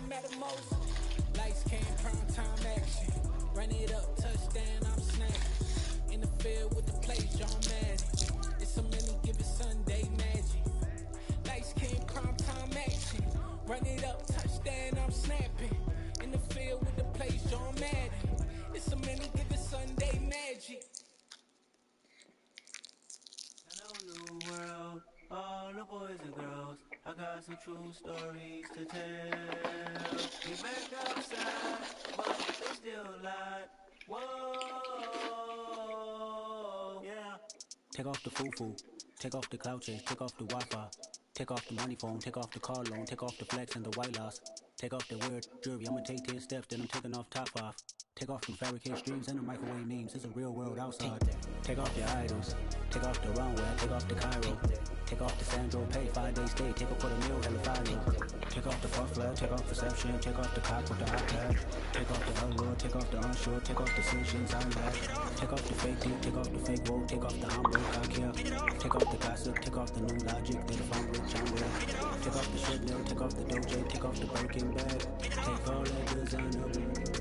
matter most. Lights came, prime time action. Run it up, touchdown, I'm snapping. In the field with the play, John Madden. It's a many given Sunday magic. Lights came, prime time action. Run it up, touchdown, I'm snapping. In the field with the play, John Madden. It's a many given Sunday magic. Hello, new world, all the boys and girls. I got some true stories to tell. We back outside, but they still lie. Whoa, yeah. Take off the foo-foo, take off the cloud chase, take off the Wi-Fi. Take off the money phone, take off the car loan, take off the flex and the white loss. Take off the weird jewelry, I'ma take 10 steps, then I'm taking off top 5. Take off them fabricated streams and the microwave memes, it's a real world outside. Take off your idols, take off the runway, take off the Cairo. Take off the Sandro, pay 5 days stay, take a $250,000, hella final. Take off the fuck flag, take off perception, take off the cock with the iPad. Take off the allure, take off the unsure, take off the decisions I'm back. Take off the fake deep, take off the fake woke, take off the Hamburg, I care. Take off the gossip, take off the new logic, that if I'm rich, I'm real. Take off the shit mill, take off the doje, take off the Birkin bag. Take all that designer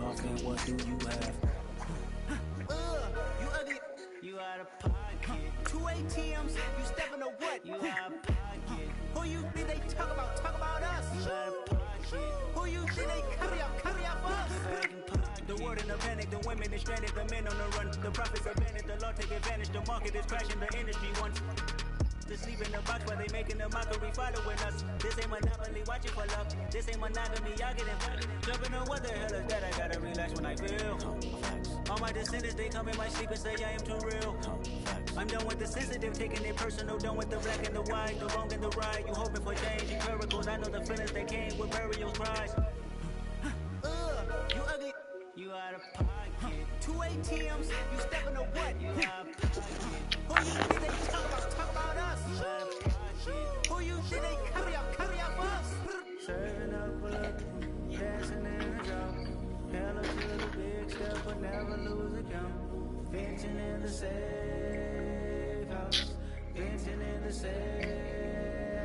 off and what do you have? You ugly. You out of pocket. 2 ATMs, you stepping to what? You out of pocket. Who you think they talk about? Talk about us. You out of pocket. Who you think they carry out for us? The world in a panic, the women is stranded, the men on the run. The profits are banished, the law take advantage, the market is crashing, the industry wants to sleep in the box while they making a mockery following us. This ain't monopoly, watching for love. This ain't monogamy, y'all get invited. Jumping on what the hell is that? I gotta relax when I feel. All my descendants, they come in my sleep and say I am too real. I'm done with the sensitive, taking it personal, done with the black and the white, the wrong and the right. You hoping for change and miracles, I know the feelings that came with burial cries. You ugly. You out of pocket. 2 ATMs, you stepping to what? You out of pocket. Who you think they talk about? Talk about us. You out of pocket. Who you think they carry out for us? Serving up for love, dancing in the drop. Hella to the big step, but never lose a count. Venting in the safe house. Venting in the safe.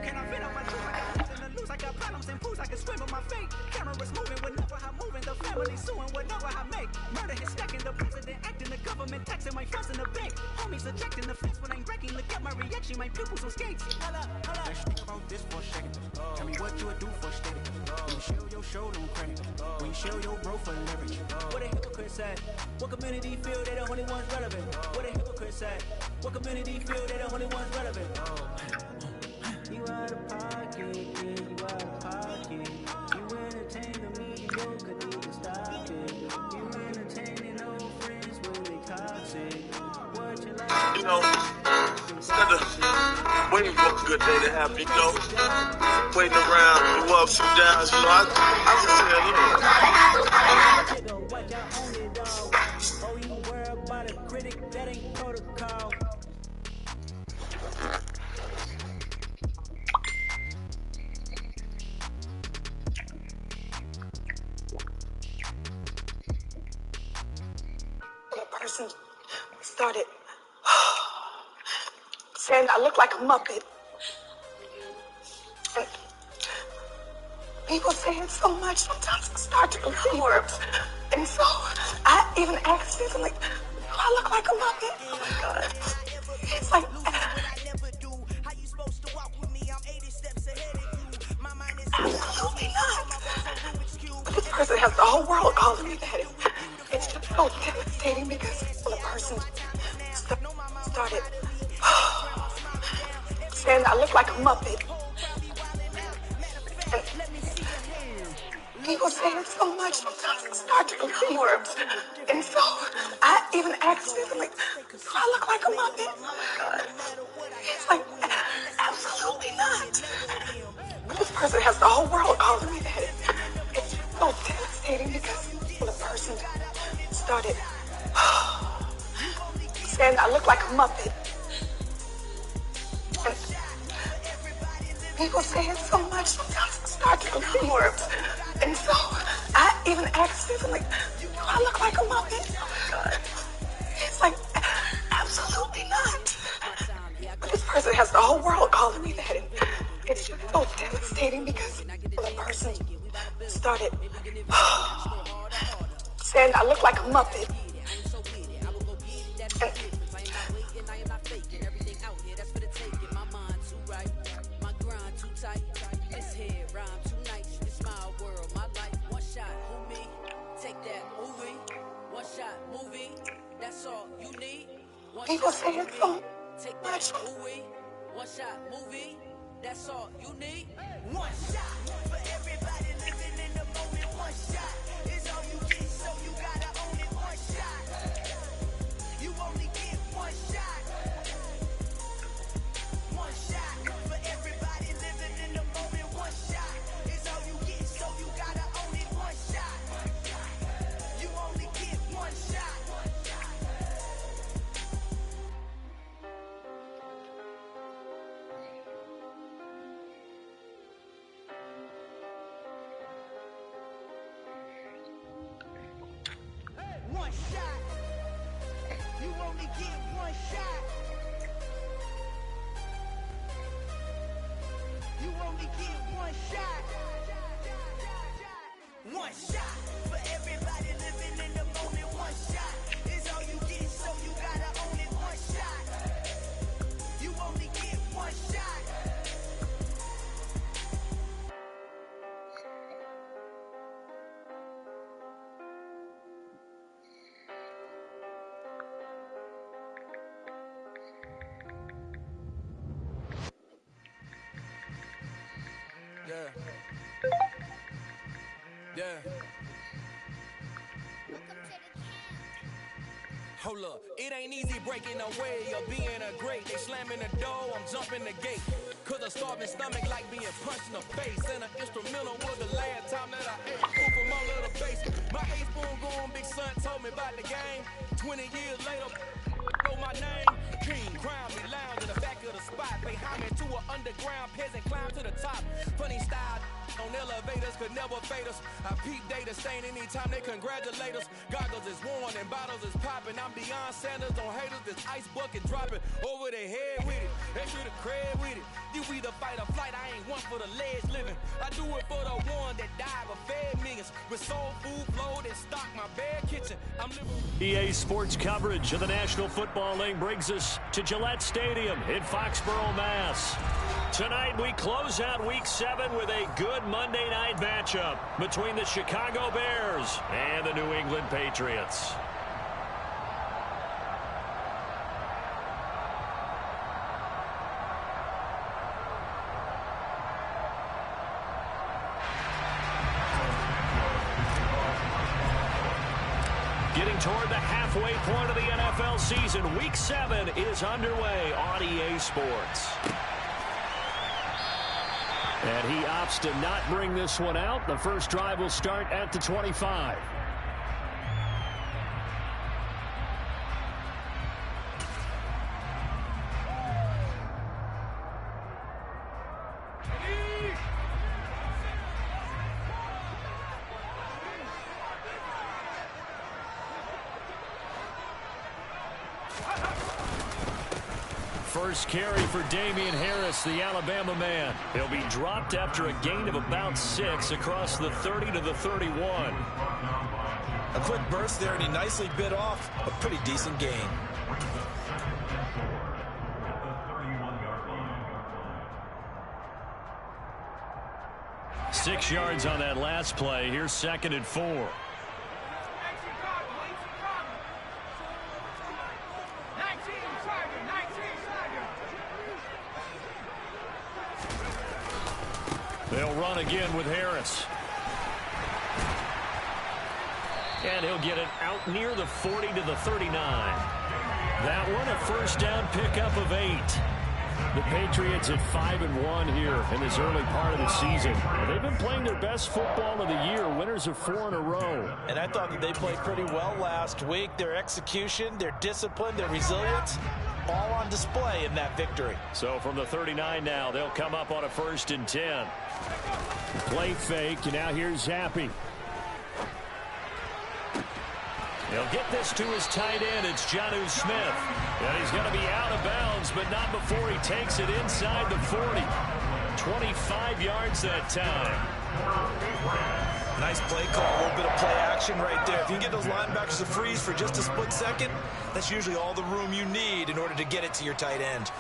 Can I fit on my truth? I got nothing to lose. I got problems and pools. I can swim with my fate. Cameras moving whenever I'm moving. The family suing whatever I make. Murder is stacking. The president acting. The government taxing my funds in the bank. Homies ejecting the fence when I'm wrecking. Look at my reaction. My pupils on skates. Holla. Let's think about this for a second. Tell me what you would do for a steady. When you show your show, don't credit. When you show your bro for leverage. What a hypocrite said. What community feel they the only ones relevant? What a hypocrite said. What community feel they the only ones relevant? You out of pocket, yeah, you out of pocket. You entertain the mediocre, need to stop it. You entertaining old friends when they toxic. What you like? You know, instead of waiting for a good day to happen, you know, waiting around the ups and downs, you know, I just say, look. Watch out on it, dog. Oh, you worry about a critic, that ain't protocol. Person started saying I look like a Muppet. And people say it so much, sometimes I start to believe it. And so I even asked him, like, do I look like a Muppet? Oh my God. It's like, absolutely not. But this person has the whole world calling me that. It's just so devastating because when a person started saying I look like a Muppet, and people say it so much, sometimes I start to believe it. And so I even asked him, like, do I look like a Muppet? Oh my God. It's like, absolutely not. But this person has the whole world calling me that. It's just so devastating because when a person started saying I look like a Muppet, and people say it so much, sometimes I start to believe it. And so I even asked him, like, do I look like a Muppet? Oh my God. It's like, absolutely not. But this person has the whole world calling me that. And it's just so devastating because when a person started saying I look like a Muppet. And people say it's so much. One shot movie, that's all you need. One shot for everybody living in the moment. One shot is all you get, so you gotta own it. One shot, you only get one shot. One shot for everybody living in the moment. One shot is all you get, so you gotta own it. One shot, you only get one shot. One shot. You only get one shot. You only get one shot. One shot for everybody living in the moment. One shot is all you get, so you gotta own it. One shot. You only get one shot. Yeah. Hold up, it ain't easy breaking away or being a great. They slamming the door, I'm jumping the gate. Cause a starving stomach like being punched in the face. And an instrumental was the last time that I ate food from my little base. My A-spoon going, big son told me about the game. 20 years later, know my name. King, crown me, lounge in the back of the spot. Pay homage to an underground peasant, climb to the top. Funny style on elevators could never fade us. I peep data stain anytime they congratulate us. Goggles is worn and bottles is popping. I'm Deion Sanders on haters, this ice bucket dropping over their head with it. Extra the cred with it. You either fight or flight, I ain't one for the ledge living. I do it for the one that died but fed millions. With soul food flowed and stocked my bare kitchen. I'm living. EA Sports coverage of the National Football League brings us to Gillette Stadium in Foxborough, Mass. Tonight we close out Week 7 with a good Monday night matchup between the Chicago Bears and the New England Patriots. Getting toward the halfway point of the NFL season, Week 7 is underway on EA Sports. And he opts to not bring this one out. The first drive will start at the 25. First carry for Damian Harris, the Alabama man. He'll be dropped after a gain of about 6 across the 30 to the 31. A quick burst there, and he nicely bit off a pretty decent gain. Six yards on that last play. Here's 2nd and 4. They'll run again with Harris. And he'll get it out near the 40 to the 39. That one a first down pickup of 8. The Patriots at 5-1 here in this early part of the season. They've been playing their best football of the year. Winners of 4 in a row. And I thought that they played pretty well last week. Their execution, their discipline, their resilience, all on display in that victory. So from the 39 now, they'll come up on a 1st and 10. Play fake, and now here's Zappe. He'll get this to his tight end. It's Jonnu Smith. And he's going to be out of bounds, but not before he takes it inside the 40. 25 yards that time. Nice play call, a little bit of play action right there. If you get those linebackers to freeze for just a split second, that's usually all the room you need in order to get it to your tight end.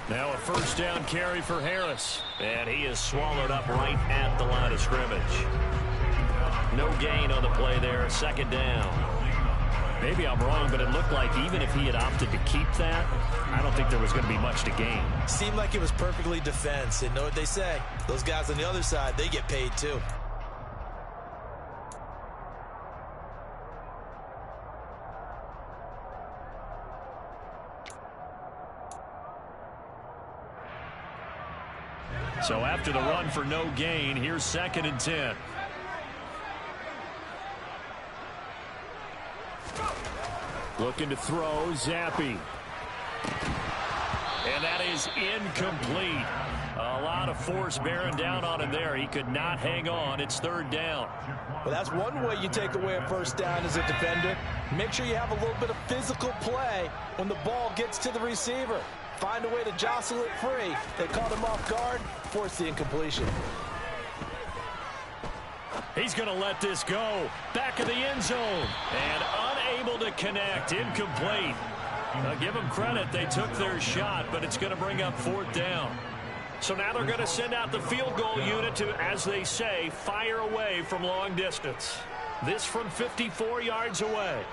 Now a first down carry for Harris. And he is swallowed up right at the line of scrimmage. No gain on the play there, second down. Maybe I'm wrong, but it looked like even if he had opted to keep that, I don't think there was going to be much to gain. Seemed like it was perfectly defense. And know what they say? Those guys on the other side, they get paid too. So after the run for no gain, here's 2nd and 10. Looking to throw, Zappi. And that is incomplete. A lot of force bearing down on him there. He could not hang on. It's 3rd down. Well, that's one way you take away a first down as a defender. Make sure you have a little bit of physical play when the ball gets to the receiver. Find a way to jostle it free. They caught him off guard, force the incompletion. He's going to let this go. Back of the end zone. And unable to connect. Incomplete. Now give them credit. They took their shot, but it's going to bring up 4th down. So now they're going to send out the field goal unit to, as they say, fire away from long distance. This from 54 yards away.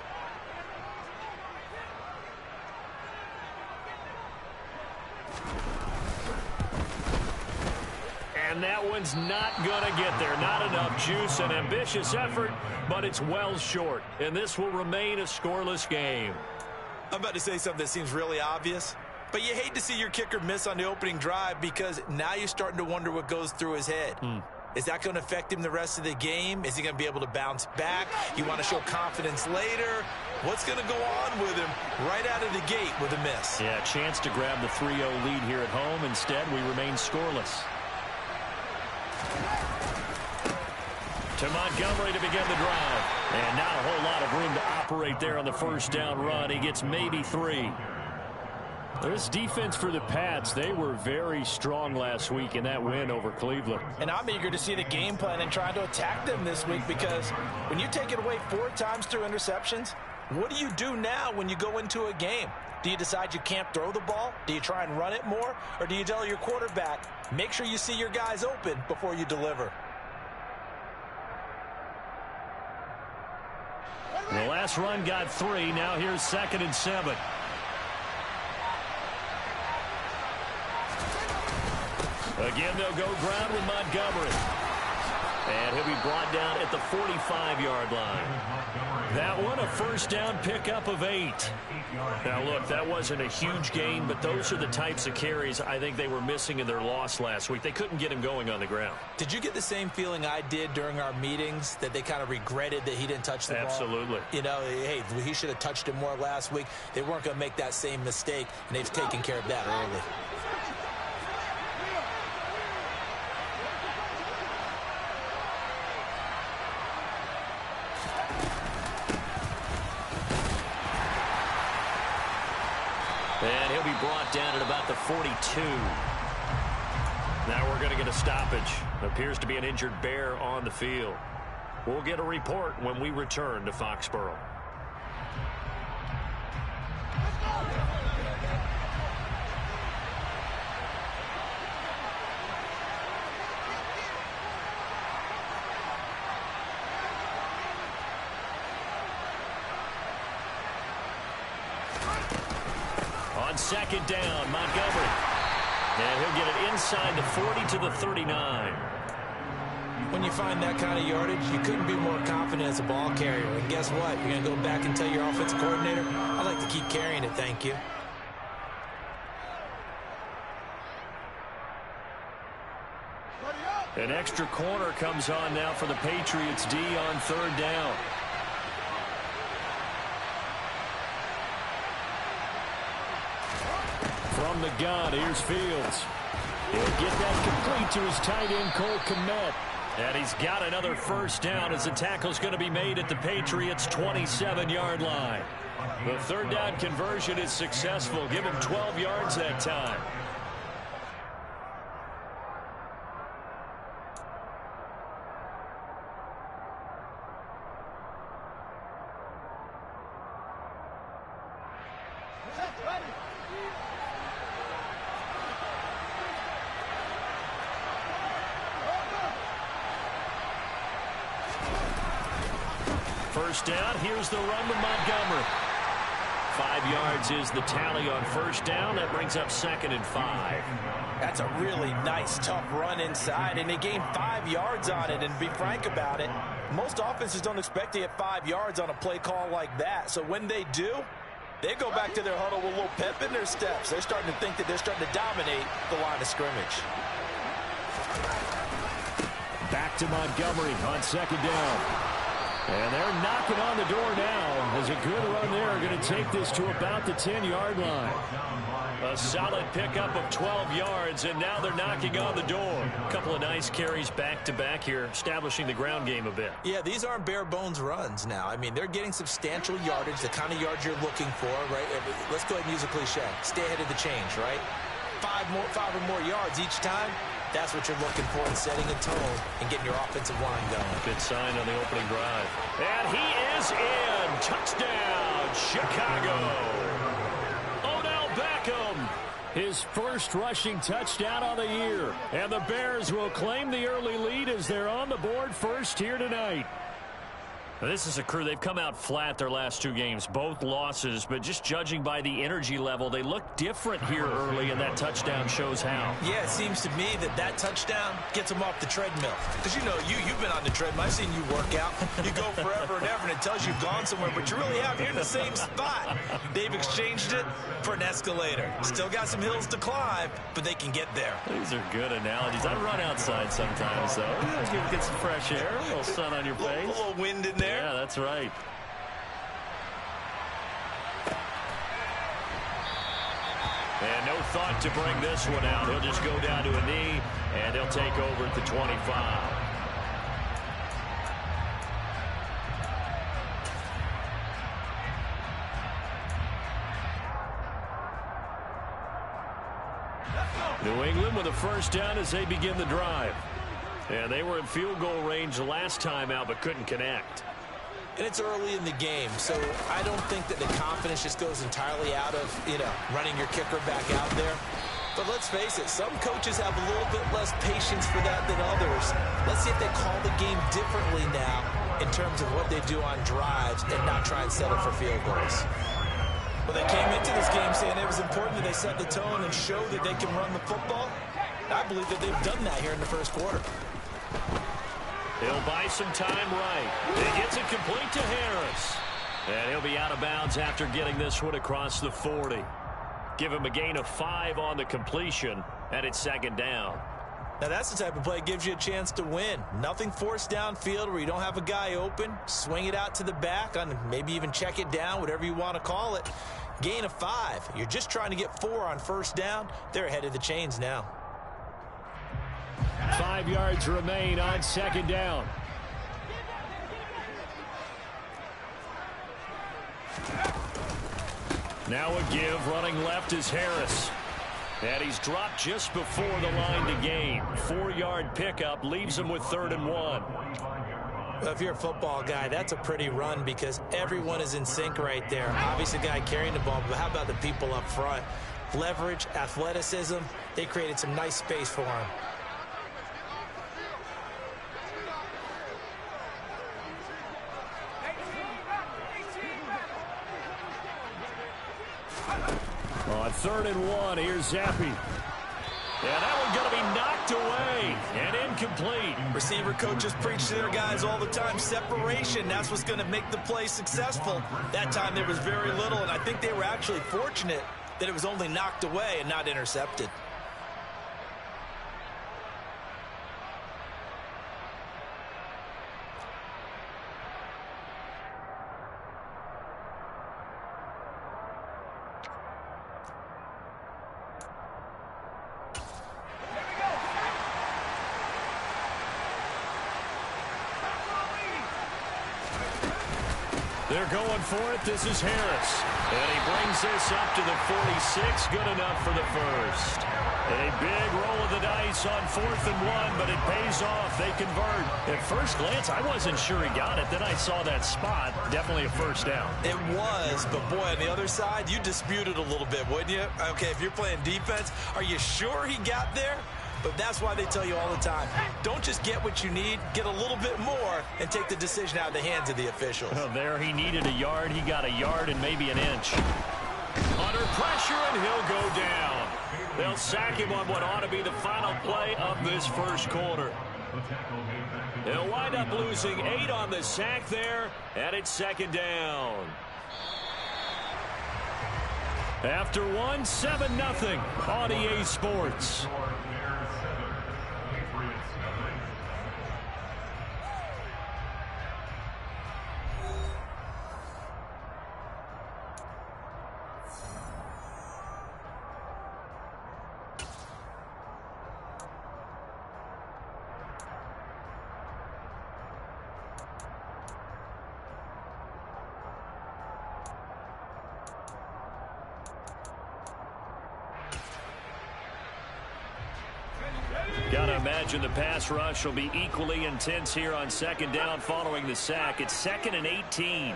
And that one's not going to get there. Not enough juice. An ambitious effort, but it's well short. And this will remain a scoreless game. I'm about to say something that seems really obvious, but you hate to see your kicker miss on the opening drive because now you're starting to wonder what goes through his head. Is that going to affect him the rest of the game? Is he going to be able to bounce back? You want to show confidence later? What's going to go on with him right out of the gate with a miss? Yeah, chance to grab the 3-0 lead here at home. Instead, we remain scoreless. To Montgomery to begin the drive. And not a whole lot of room to operate there on the first down run. He gets maybe 3. This defense for the Pats, they were very strong last week in that win over Cleveland. And I'm eager to see the game plan and try to attack them this week because when you take it away 4 times through interceptions, what do you do now when you go into a game? Do you decide you can't throw the ball? Do you try and run it more? Or do you tell your quarterback, make sure you see your guys open before you deliver? The last run got 3. Now here's 2nd and 7. Again, they'll go ground with Montgomery. And he'll be brought down at the 45-yard line. That one, a first down pickup of 8. Now, look, that wasn't a huge gain, but those are the types of carries I think they were missing in their loss last week. They couldn't get him going on the ground. Did you get the same feeling I did during our meetings, that they kind of regretted that he didn't touch the ball? Absolutely. You know, hey, he should have touched it more last week. They weren't going to make that same mistake, and they've taken care of that early. And he'll be brought down at about the 42. Now we're going to get a stoppage. Appears to be an injured Bear on the field. We'll get a report when we return to Foxborough. On 2nd down, Montgomery. And he'll get it inside the 40 to the 39. When you find that kind of yardage, you couldn't be more confident as a ball carrier. And guess what? You're going to go back and tell your offensive coordinator, I'd like to keep carrying it, thank you. An extra corner comes on now for the Patriots D on 3rd down. From the gun, here's Fields. He'll get that complete to his tight end, Cole Kmet. And he's got another first down as the tackle's going to be made at the Patriots' 27-yard line. The 3rd down conversion is successful. Give him 12 yards that time. First down, here's the run to Montgomery. 5 yards is the tally on first down. That brings up 2nd and 5. That's a really nice, tough run inside, and they gained 5 yards on it. And to be frank about it, most offenses don't expect to get 5 yards on a play call like that. So when they do, they go back to their huddle with a little pep in their steps. They're starting to think that they're starting to dominate the line of scrimmage. Back to Montgomery on 2nd down. And they're knocking on the door now. As a good run there, going to take this to about the 10-yard line. A solid pickup of 12 yards, and now they're knocking on the door. A couple of nice carries back-to-back here, establishing the ground game a bit. Yeah, these aren't bare-bones runs now. I mean, they're getting substantial yardage, the kind of yards you're looking for, right? Let's go ahead and use a cliche. Stay ahead of the change, right? 5 or more yards each time. That's what you're looking for in setting a tone and getting your offensive line going. Good sign on the opening drive. And he is in. Touchdown, Chicago. Odell Beckham, his first rushing touchdown of the year. And the Bears will claim the early lead as they're on the board first here tonight. This is a crew. They've come out flat their last 2 games, both losses, but just judging by the energy level, they look different here early, and that touchdown shows how. Yeah, it seems to me that touchdown gets them off the treadmill. Because, you know, you've been on the treadmill. I've seen you work out. You go forever and ever, and it tells you you've gone somewhere, but you really have. You're in the same spot. They've exchanged it for an escalator. Still got some hills to climb, but they can get there. These are good analogies. I run outside sometimes, though. Get some fresh air, a little sun on your face. A little wind in there. Yeah, that's right. And no thought to bring this one out. He'll just go down to a knee, and they'll take over at the 25. New England with a first down as they begin the drive. And they were in field goal range last time out, but couldn't connect. And it's early in the game, so I don't think that the confidence just goes entirely out of, running your kicker back out there. But let's face it, some coaches have a little bit less patience for that than others. Let's see if they call the game differently now in terms of what they do on drives and not try and settle for field goals. Well, they came into this game saying it was important that they set the tone and show that they can run the football. I believe that they've done that here in the first quarter. He'll buy some time right. He gets it complete to Harris. And he'll be out of bounds after getting this one across the 40. Give him a gain of 5 on the completion, and it's 2nd down. Now, that's the type of play that gives you a chance to win. Nothing forced downfield where you don't have a guy open. Swing it out to the back, on maybe even check it down, whatever you want to call it. Gain of 5. You're just trying to get 4 on first down. They're ahead of the chains now. 5 yards remain on 2nd down. Now a give, running left is Harris. And he's dropped just before the line to gain. 4-yard pickup leaves him with 3rd and 1. Well, if you're a football guy, that's a pretty run because everyone is in sync right there. Obviously, the guy carrying the ball, but how about the people up front? Leverage, athleticism, they created some nice space for him. On 3rd and 1, here's Zappi. And that one's going to be knocked away and incomplete. Receiver coaches preach to their guys all the time. Separation, that's what's going to make the play successful. That time there was very little, and I think they were actually fortunate that it was only knocked away and not intercepted. They're going for it. This is Harris. And he brings brings this up to the 46. Good enough for the first. A big roll of the dice on 4th and 1, but it pays off. They convert. At first glance, I wasn't sure he got it. Then I saw that spot. Definitely a first down. It was, but boy, on the other side, you dispute it a little bit, wouldn't you? Okay, if you're playing defense, are you sure he got there? But that's why they tell you all the time, don't just get what you need, get a little bit more, and take the decision out of the hands of the officials. Well, there he needed a yard. He got a yard and maybe an inch. Under pressure, and he'll go down. They'll sack him on what ought to be the final play of this first quarter. They'll wind up losing 8 on the sack there, and it's 2nd down. After 1, 7-0 on EA Sports. Gotta imagine the pass rush will be equally intense here on 2nd down following the sack. It's 2nd and 18.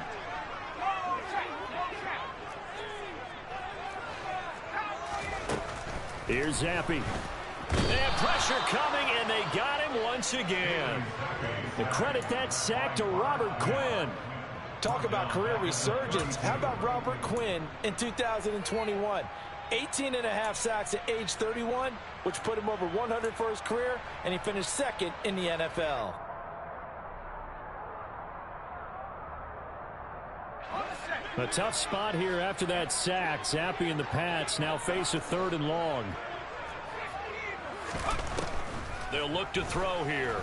Here's Zappe. And pressure coming, and they got him once again. To credit that sack to Robert Quinn. Talk about career resurgence. How about Robert Quinn in 2021? 18.5 sacks at age 31, which put him over 100 for his career, and he finished 2nd in the NFL. A tough spot here after that sack. Zappe and the Pats now face a 3rd and long. They'll look to throw here.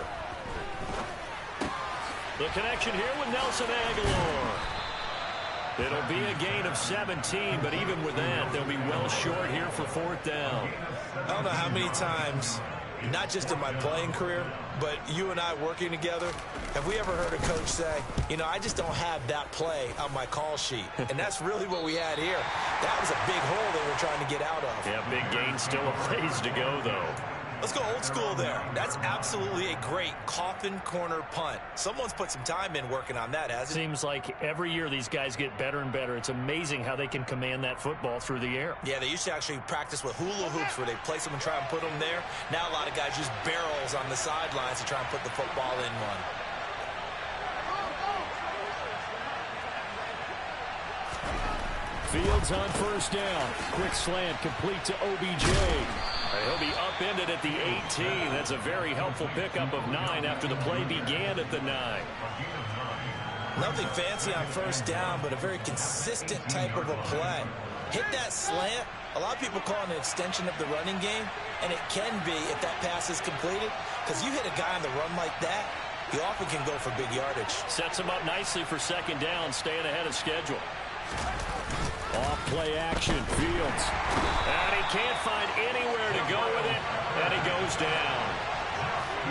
The connection here with Nelson Agholor. It'll be a gain of 17, but even with that, they'll be well short here for 4th down. I don't know how many times, not just in my playing career, but you and I working together, have we ever heard a coach say, you know, I just don't have that play on my call sheet. And that's really what we had here. That was a big hole they were trying to get out of. Yeah, big gain, still a ways to go, though. Let's go old school there. That's absolutely a great coffin corner punt. Someone's put some time in working on that, hasn't it? Seems like every year these guys get better and better. It's amazing how they can command that football through the air. Yeah, they used to actually practice with hula hoops where they place them and try and put them there. Now a lot of guys use barrels on the sidelines to try and put the football in one. Fields on 1st down. Quick slant complete to OBJ. He'll be upended at the 18. That's a very helpful pickup of 9 after the play began at the 9. Nothing fancy on 1st down, but a very consistent type of a play. Hit that slant. A lot of people call it an extension of the running game, and it can be if that pass is completed, because you hit a guy on the run like that, he often can go for big yardage. Sets him up nicely for 2nd down, staying ahead of schedule. Off play action, Fields. And he can't find anywhere to go with it, and he goes down.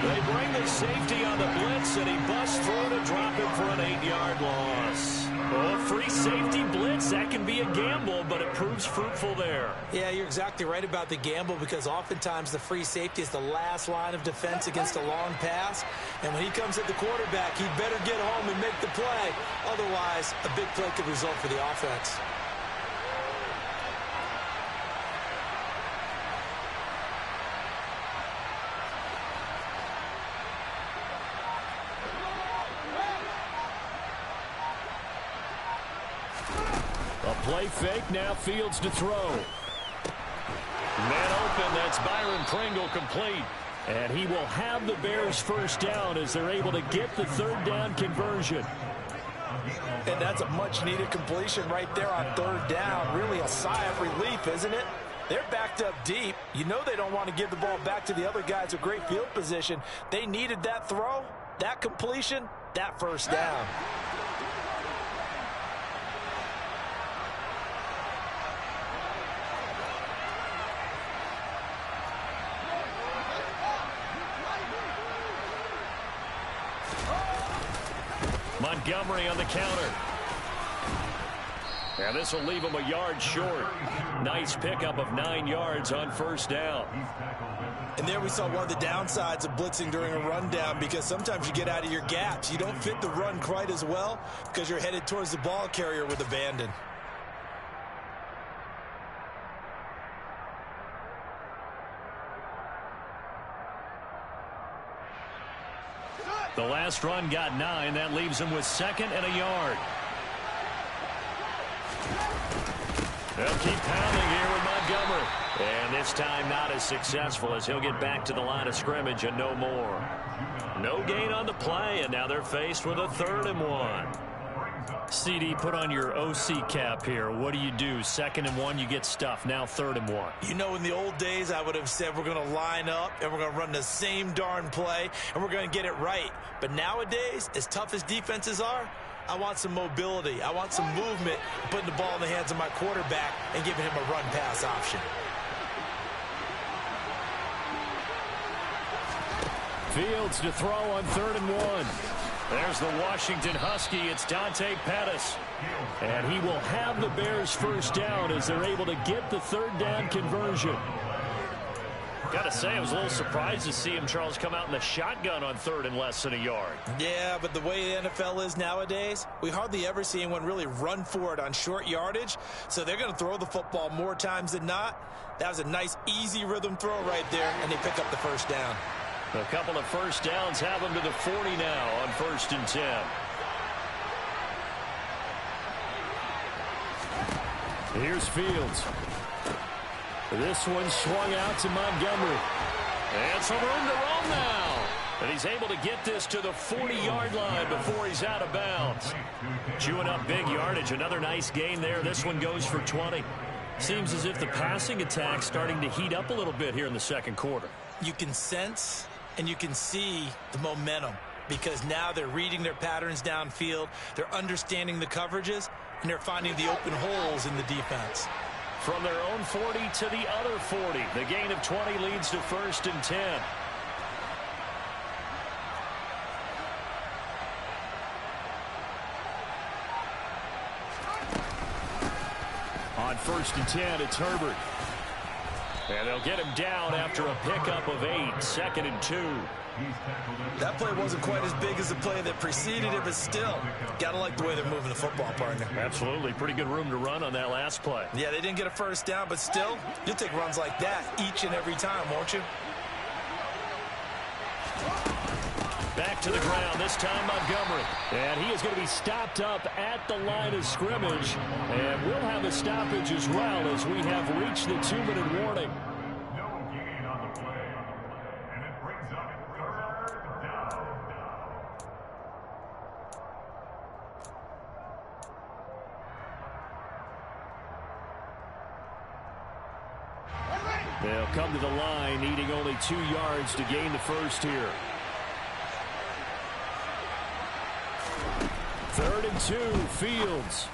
They bring the safety on the blitz, and he busts through to drop him for an 8-yard loss. Well, free safety blitz, that can be a gamble, but it proves fruitful there. Yeah, you're exactly right about the gamble, because oftentimes the free safety is the last line of defense against a long pass. And when he comes at the quarterback, he'd better get home and make the play. Otherwise, a big play could result for the offense. Play fake, now Fields to throw. Man open, that's Byron Pringle complete. And he will have the Bears 1st down as they're able to get the 3rd down conversion. And that's a much-needed completion right there on 3rd down. Really a sigh of relief, isn't it? They're backed up deep. You know they don't want to give the ball back to the other guys with great field position. They needed that throw, that completion, that 1st down. Montgomery on the counter. And this will leave him a yard short. Nice pickup of 9 yards on first down. And there we saw one of the downsides of blitzing during a rundown, because sometimes you get out of your gaps. You don't fit the run quite as well because you're headed towards the ball carrier with abandon. The last run got 9. That leaves him with 2nd and a yard. They'll keep pounding here with Montgomery. And this time not as successful, as he'll get back to the line of scrimmage and no more. No gain on the play, and now they're faced with a 3rd and 1. CD, put on your OC cap here. What do you do? 2nd and 1, you get stuffed. Now 3rd and 1. You know, in the old days, I would have said we're going to line up and we're going to run the same darn play and we're going to get it right. But nowadays, as tough as defenses are, I want some mobility. I want some movement, putting the ball in the hands of my quarterback and giving him a run-pass option. Fields to throw on 3rd and 1. There's the Washington Husky. It's Dante Pettis. And he will have the Bears first down as they're able to get the 3rd down conversion. Got to say, I was a little surprised to see him, Charles, come out in the shotgun on 3rd and less than a yard. Yeah, but the way the NFL is nowadays, we hardly ever see anyone really run for it on short yardage. So they're going to throw the football more times than not. That was a nice, easy rhythm throw right there, and they pick up the first down. A couple of first downs have them to the 40 now on 1st and 10. Here's Fields. This one swung out to Montgomery. And some room to roam now. And he's able to get this to the 40-yard line before he's out of bounds. Chewing up big yardage. Another nice gain there. This one goes for 20. Seems as if the passing attack's starting to heat up a little bit here in the 2nd quarter. You can sense and you can see the momentum, because now they're reading their patterns downfield, they're understanding the coverages, and they're finding the open holes in the defense. From their own 40 to the other 40, the gain of 20 leads to 1st and 10. On 1st and 10, it's Herbert. And they'll get him down after a pickup of 8, 2nd and 2. That play wasn't quite as big as the play that preceded it, but still, gotta like the way they're moving the football, partner. Absolutely. Pretty good room to run on that last play. Yeah, they didn't get a first down, but still, you'll take runs like that each and every time, won't you? Back to the ground, this time Montgomery. And he is going to be stopped up at the line of scrimmage. And we'll have a stoppage as well, as we have reached the 2-minute warning. No gain on the play. And it brings up 3rd down. They'll come to the line, needing only 2 yards to gain the first here. 3rd and 2, Fields.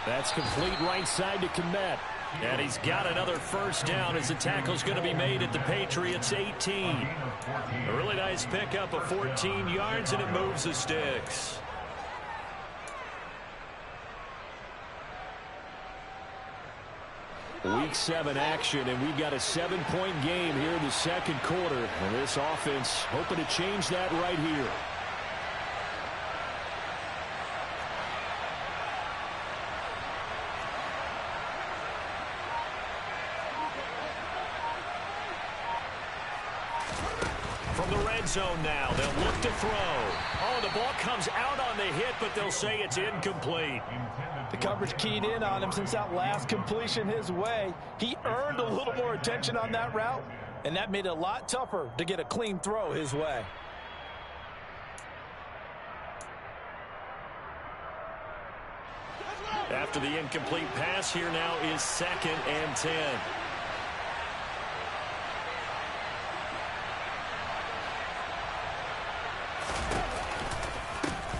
That's complete right side to Kmet. And he's got another first down as the tackle's going to be made at the Patriots' 18. A really nice pickup of 14 yards, and it moves the sticks. Week 7 action, and we've got a 7-point game here in the 2nd quarter. And this offense hoping to change that right here. From the red zone now, they'll look to throw. Oh, the ball comes out on the hit, but they'll say it's incomplete. The coverage keyed in on him since that last completion his way. He earned a little more attention on that route, and that made it a lot tougher to get a clean throw his way. After the incomplete pass, here now is 2nd and 10.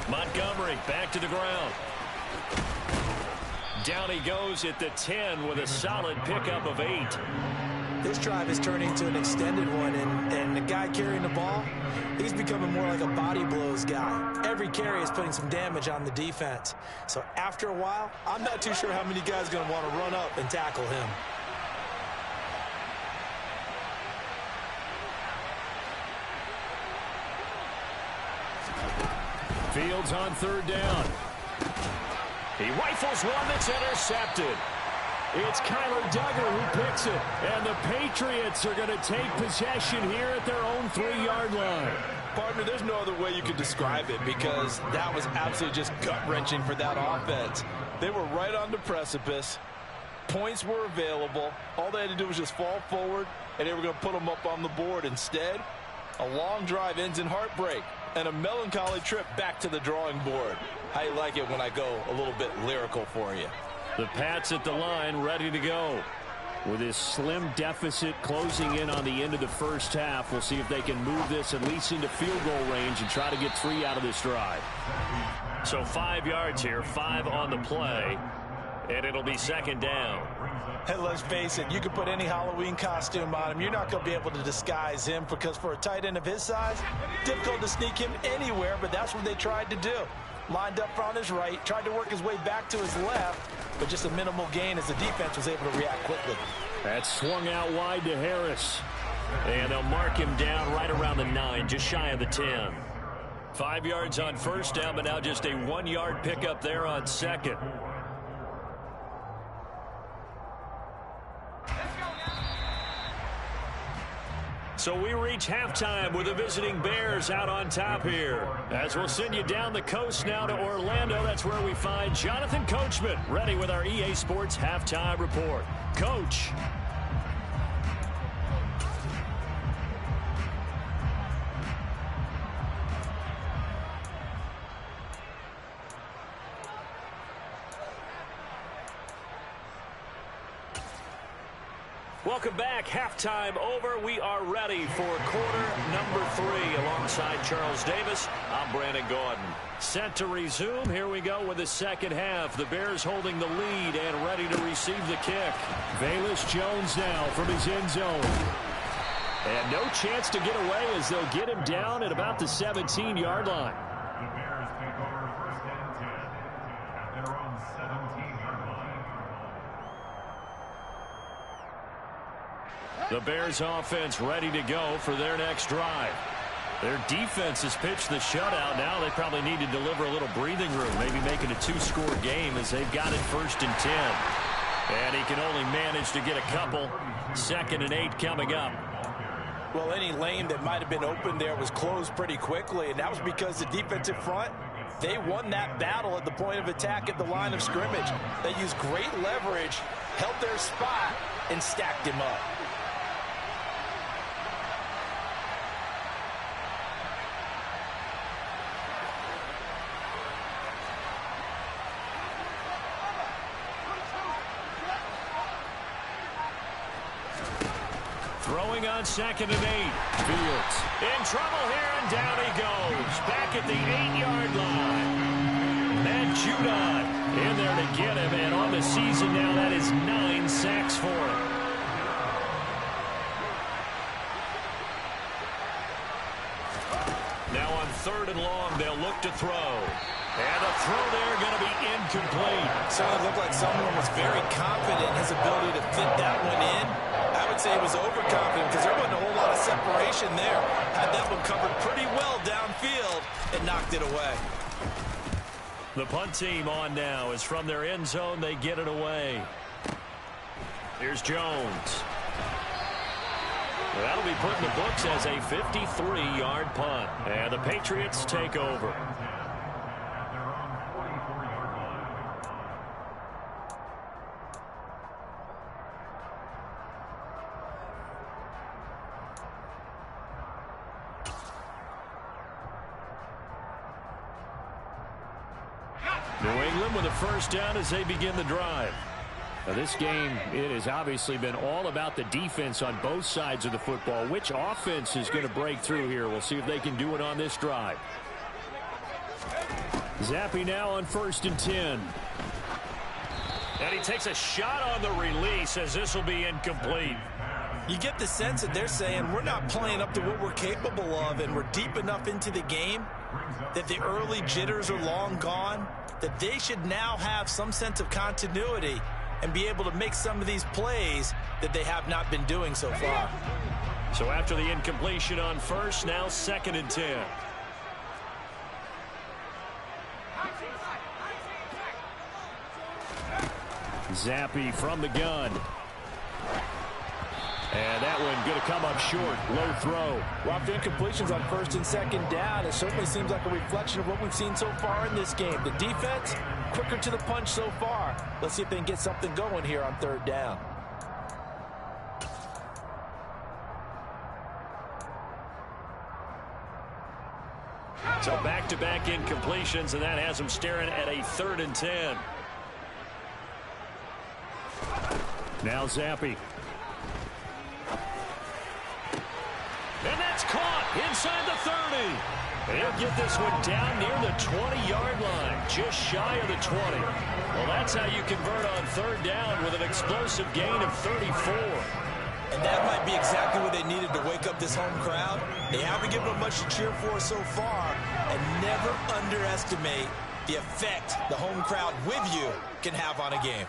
Montgomery back to the ground. Down he goes at the 10 with a solid pickup of 8. This drive is turning into an extended one, and the guy carrying the ball, he's becoming more like a body blows guy. Every carry is putting some damage on the defense. So after a while, I'm not too sure how many guys are going to want to run up and tackle him. Fields on third down. He rifles one that's intercepted. It's Kyler Duggar who picks it. And the Patriots are going to take possession here at their own 3-yard line. Partner, there's no other way you could describe it because that was absolutely just gut-wrenching for that offense. They were right on the precipice. Points were available. All they had to do was just fall forward, and they were going to put them up on the board. Instead, a long drive ends in heartbreak and a melancholy trip back to the drawing board. How you like it when I go a little bit lyrical for you? The Pats at the line, ready to go. With this slim deficit closing in on the end of the first half, we'll see if they can move this at least into field goal range and try to get 3 out of this drive. So 5 yards here, 5 on the play, and it'll be second down. And let's face it, you can put any Halloween costume on him. You're not going to be able to disguise him because for a tight end of his size, difficult to sneak him anywhere, but that's what they tried to do. Lined up on his right, tried to work his way back to his left, but just a minimal gain as the defense was able to react quickly. That's swung out wide to Harris. And they'll mark him down right around the 9, just shy of the 10. 5 yards on first down, but now just a 1-yard pickup there on second. So we reach halftime with the visiting Bears out on top here. As we'll send you down the coast now to Orlando, that's where we find Jonathan Coachman, ready with our EA Sports Halftime Report. Coach. Welcome back. Halftime over. We are ready for quarter number 3 alongside Charles Davis. I'm Brandon Gaudin. Set to resume. Here we go with the second half. The Bears holding the lead and ready to receive the kick. Velus Jones now from his end zone. And no chance to get away as they'll get him down at about the 17-yard line. The Bears take over first and 10 at their own 17-yard line. The Bears offense ready to go for their next drive. Their defense has pitched the shutout. Now they probably need to deliver a little breathing room, maybe make it a 2-score game as they've got it first and 10. And he can only manage to get a couple. 2nd and 8 coming up. Well, any lane that might have been open there was closed pretty quickly, and that was because the defensive front, they won that battle at the point of attack at the line of scrimmage. They used great leverage, held their spot, and stacked him up. Throwing on 2nd and 8. Fields in trouble here, and down he goes. Back at the 8-yard line. Matt Judon in there to get him, and on the season now, that is 9 sacks for him. Now on 3rd and long, they'll look to throw. And the throw there going to be incomplete. Certainly looked like someone was very confident in his ability to fit that one in. I would say he was overconfident because there wasn't a whole lot of separation there. Had that one covered pretty well downfield and knocked it away. The punt team on now is from their end zone. They get it away. Here's Jones. That'll be put in the books as a 53-yard punt. And the Patriots take over. New England with a first down as they begin the drive. Now this game, it has obviously been all about the defense on both sides of the football. Which offense is going to break through here? We'll see if they can do it on this drive. Zappe now on 1st and 10. And he takes a shot on the release as this will be incomplete. You get the sense that they're saying we're not playing up to what we're capable of, and we're deep enough into the game that the early jitters are long gone, that they should now have some sense of continuity and be able to make some of these plays that they have not been doing so far. So after the incompletion on first, now 2nd and 10. Zappe from the gun. And that one going to come up short. Low throw. Well, after incompletions on 1st and 2nd down, it certainly seems like a reflection of what we've seen so far in this game. The defense, quicker to the punch so far. Let's see if they can get something going here on 3rd down. So back-to-back incompletions, and that has them staring at a 3rd and 10. Now Zappe. And that's caught inside the 30. He'll get this one down near the 20-yard line, just shy of the 20. Well, that's how you convert on 3rd down with an explosive gain of 34. And that might be exactly what they needed to wake up this home crowd. They haven't given them much to cheer for so far, and never underestimate the effect the home crowd with you can have on a game.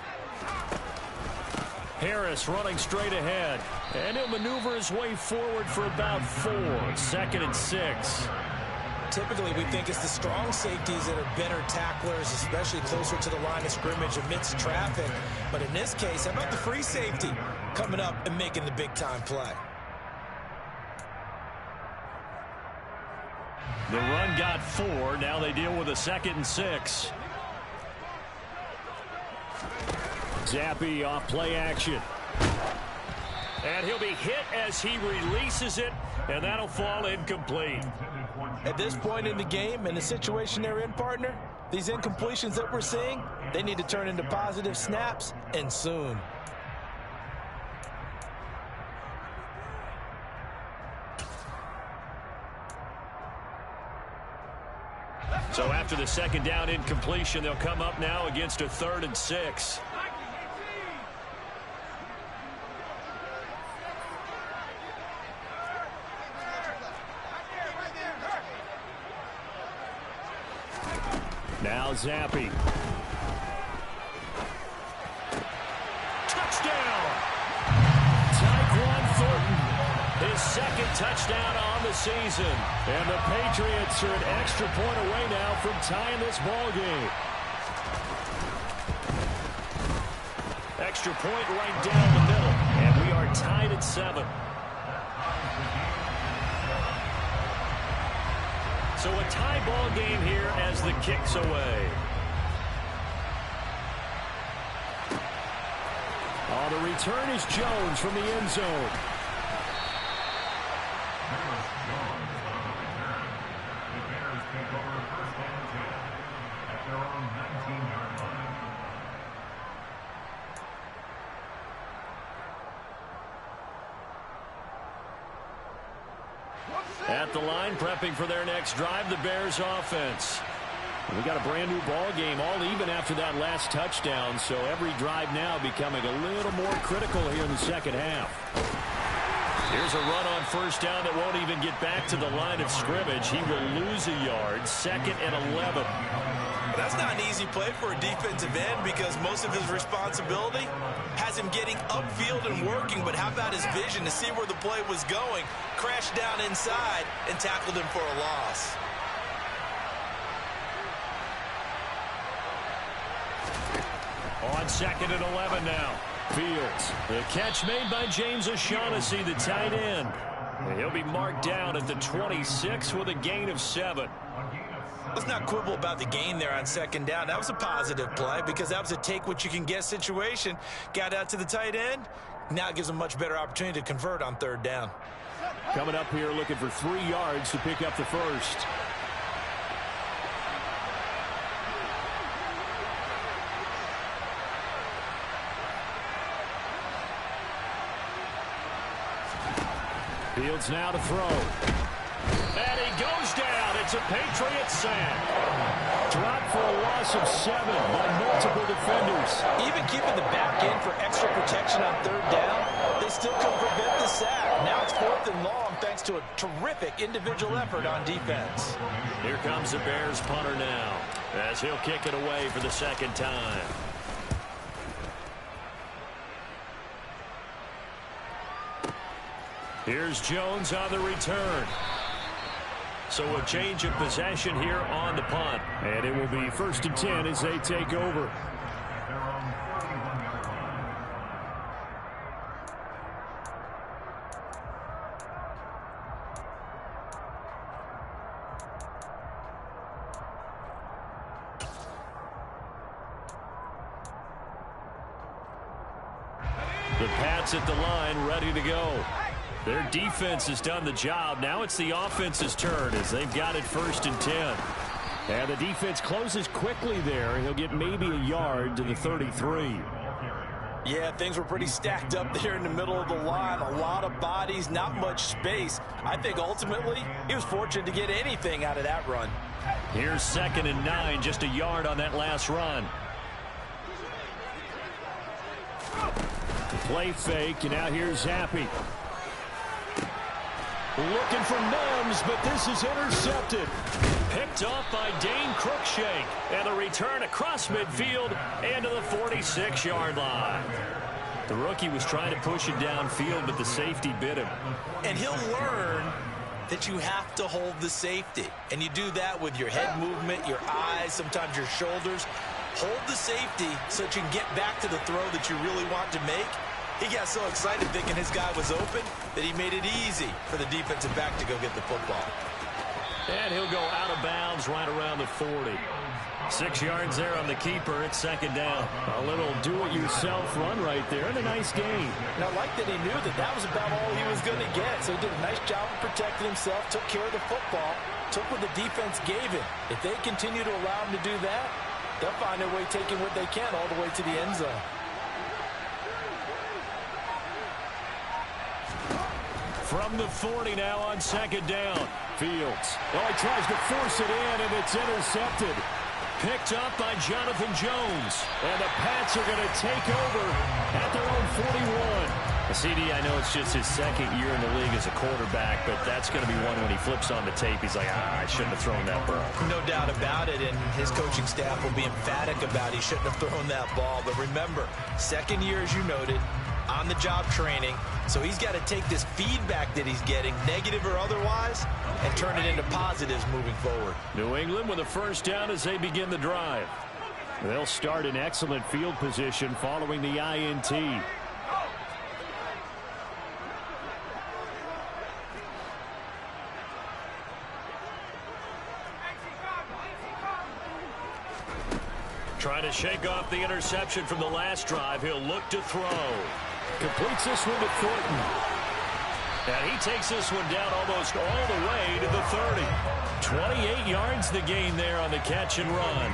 Harris running straight ahead, and he'll maneuver his way forward for about 4. 2nd and 6. Typically, we think it's the strong safeties that are better tacklers, especially closer to the line of scrimmage amidst traffic. But in this case, how about the free safety coming up and making the big-time play? The run got 4. Now they deal with a 2nd and 6. Zappe off play action. And he'll be hit as he releases it, and that'll fall incomplete. At this point in the game, and the situation they're in, partner, these incompletions that we're seeing, they need to turn into positive snaps, and soon. So after the 2nd down incompletion, they'll come up now against a 3rd and 6. Now Zappe. Touchdown! Tyquan Thornton, his 2nd touchdown on the season. And the Patriots are an extra point away now from tying this ball game. Extra point right down the middle. And we are tied at 7. So a tie ball game here as the kick's away. Oh, the return is Jones from the end zone. The Bears take over 1st and 10 at their own 19-yard line. At the line, prepping for their next drive, the Bears offense. We got a brand new ball game, all even after that last touchdown, so every drive now becoming a little more critical here in the 2nd half. Here's a run on 1st down that won't even get back to the line of scrimmage. He will lose a yard, 2nd and 11. That's not an easy play for a defensive end because most of his responsibility has him getting upfield and working, but how about his vision to see where the play was going, crashed down inside, and tackled him for a loss. On 2nd and 11 now. Fields. The catch made by James O'Shaughnessy, the tight end. And he'll be marked down at the 26 with a gain of 7. Let's not quibble about the gain there on 2nd down. That was a positive play because that was a take-what-you-can-get situation. Got out to the tight end. Now it gives him a much better opportunity to convert on 3rd down. Coming up here looking for 3 yards to pick up the 1st. Fields now to throw. And he goes down. It's a Patriot sack. Dropped for a loss of 7 by multiple defenders. Even keeping the back end for extra protection on 3rd down, they still couldn't prevent the to a terrific individual effort on defense. Here comes the Bears punter now, as he'll kick it away for the second time. Here's Jones on the return. So a change of possession here on the punt. And it will be 1st and 10 as they take over. The Pats at the line, ready to go. Their defense has done the job. Now it's the offense's turn as they've got it 1st and 10. And the defense closes quickly there, and he'll get maybe a yard to the 33. Yeah, things were pretty stacked up there in the middle of the line. A lot of bodies, not much space. I think ultimately he was fortunate to get anything out of that run. Here's 2nd and 9, just a yard on that last run. Play fake, and now here's Zappe. Looking for Mims, but this is intercepted. Picked off by Dane Cruikshank. And the return across midfield and to the 46-yard line. The rookie was trying to push it downfield, but the safety bit him. And he'll learn that you have to hold the safety. And you do that with your head movement, your eyes, sometimes your shoulders. Hold the safety so that you can get back to the throw that you really want to make. He got so excited thinking his guy was open that he made it easy for the defensive back to go get the football. And he'll go out of bounds right around the 40. 6 yards there on the keeper. It's 2nd down. A little do-it-yourself run right there and a nice gain. And I like that he knew that that was about all he was going to get. So he did a nice job of protecting himself, took care of the football, took what the defense gave him. If they continue to allow him to do that, they'll find their way taking what they can all the way to the end zone. From the 40 now on 2nd down. Fields. Oh, he tries to force it in, and it's intercepted. Picked up by Jonathan Jones. And the Pats are going to take over at their own 41. CD, I know it's just his 2nd year in the league as a quarterback, but that's going to be one when he flips on the tape. He's like, I shouldn't have thrown that ball. No doubt about it, and his coaching staff will be emphatic about he shouldn't have thrown that ball. But remember, 2nd year, as you noted, on-the-job training. So he's got to take this feedback that he's getting, negative or otherwise, and turn it into positives moving forward. New England with a 1st down as they begin the drive. They'll start in excellent field position following the INT. Trying to shake off the interception from the last drive. He'll look to throw. Completes this one to Thornton. And he takes this one down almost all the way to the 30. 28 yards the gain there on the catch and run.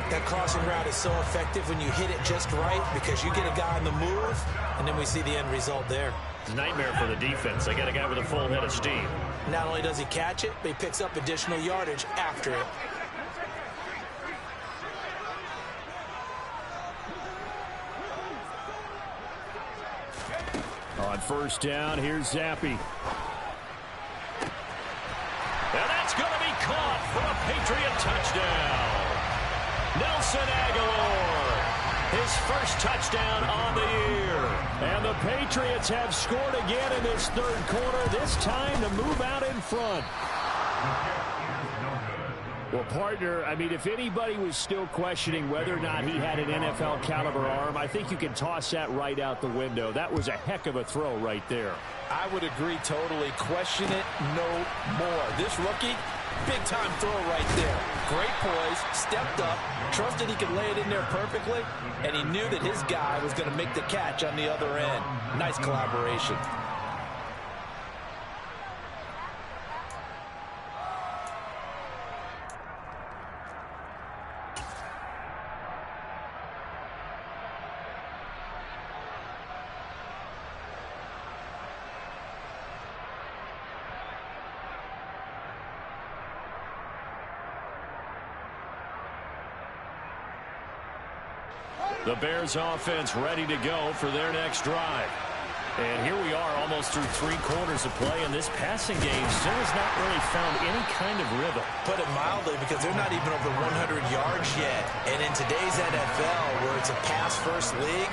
That crossing route is so effective when you hit it just right because you get a guy on the move, and then we see the end result there. It's a nightmare for the defense. They got a guy with a full head of steam. Not only does he catch it, but he picks up additional yardage after it. On 1st down, here's Zappe. And that's going to be caught for a Patriot touchdown. Nelson Aguilar, his 1st touchdown on the year. And the Patriots have scored again in this 3rd quarter, this time to move out in front. Well, partner, I mean, if anybody was still questioning whether or not he had an NFL caliber arm, I think you can toss that right out the window. That was a heck of a throw right there. I would agree totally. Question it no more. This rookie, big-time throw right there. Great poise, stepped up, trusted he could lay it in there perfectly, and he knew that his guy was going to make the catch on the other end. Nice collaboration. The Bears offense ready to go for their next drive. And here we are almost through 3 quarters of play, and this passing game still has not really found any kind of rhythm. Put it mildly, because they're not even over 100 yards yet. And in today's NFL, where it's a pass-first league,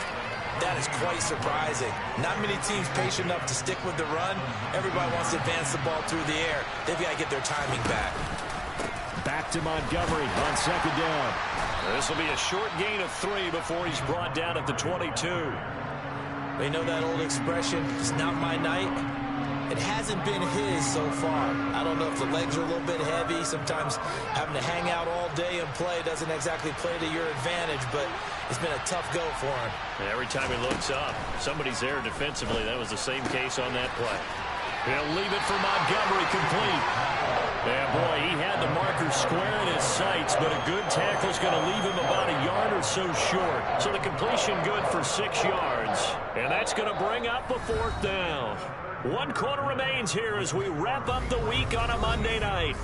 that is quite surprising. Not many teams patient enough to stick with the run. Everybody wants to advance the ball through the air. They've got to get their timing back. Back to Montgomery on 2nd down. This will be a short gain of 3 before he's brought down at the 22. You know that old expression, it's not my night? It hasn't been his so far. I don't know if the legs are a little bit heavy. Sometimes having to hang out all day and play doesn't exactly play to your advantage, but it's been a tough go for him. And every time he looks up, somebody's there defensively. That was the same case on that play. He'll leave it for Montgomery, complete. Yeah, boy, he had the marker square in his sights, but a good tackle is going to leave him about a yard or so short. So the completion good for 6 yards. And that's going to bring up a 4th down. 1 quarter remains here as we wrap up the week on a Monday night.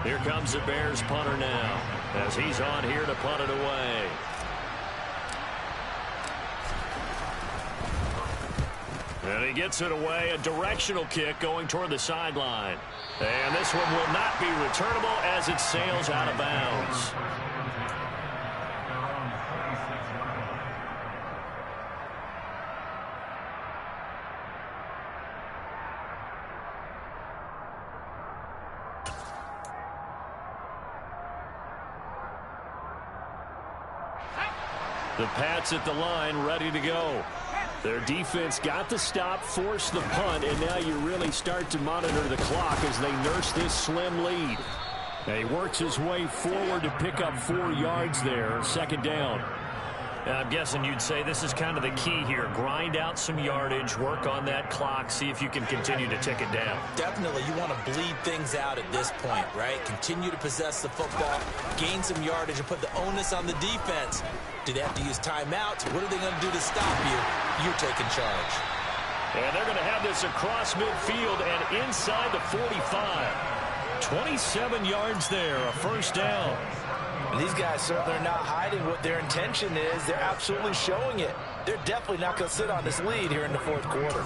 Here comes the Bears punter now as he's on here to punt it away. And he gets it away, a directional kick going toward the sideline. And this one will not be returnable as it sails out of bounds. The Pats at the line, ready to go. Their defense got the stop, forced the punt, and now you really start to monitor the clock as they nurse this slim lead. He works his way forward to pick up 4 yards there, 2nd down. I'm guessing you'd say this is kind of the key here. Grind out some yardage, work on that clock, see if you can continue to tick it down. Definitely, you want to bleed things out at this point, right? Continue to possess the football, gain some yardage, and put the onus on the defense. Do they have to use timeouts? What are they going to do to stop you? You're taking charge. And they're going to have this across midfield and inside the 45. 27 yards there, a 1st down. And these guys certainly are not hiding what their intention is. They're absolutely showing it. They're definitely not going to sit on this lead here in the 4th quarter.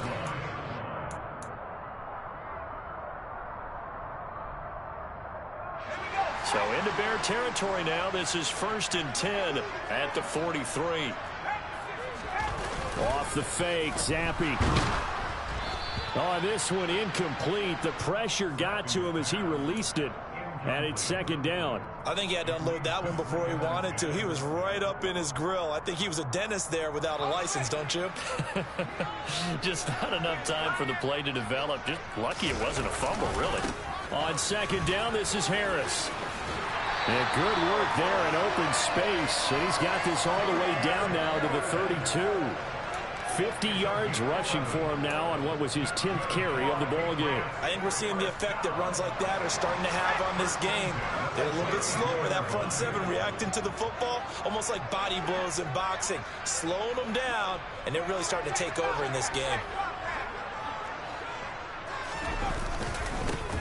So into Bear territory now. This is 1st and 10 at the 43. Off the fake, Zappe. Oh, this one incomplete. The pressure got to him as he released it. And it's 2nd down. I think he had to unload that one before he wanted to. He was right up in his grill. I think he was a dentist there without a license, don't you? Just not enough time for the play to develop. Just lucky it wasn't a fumble, really. On 2nd down, this is Harris. And good work there in open space. And he's got this all the way down now to the 32. 50 yards rushing for him now on what was his 10th carry of the ball game. I think we're seeing the effect that runs like that are starting to have on this game. They're a little bit slower, that front 7, reacting to the football, almost like body blows in boxing, slowing them down, and they're really starting to take over in this game.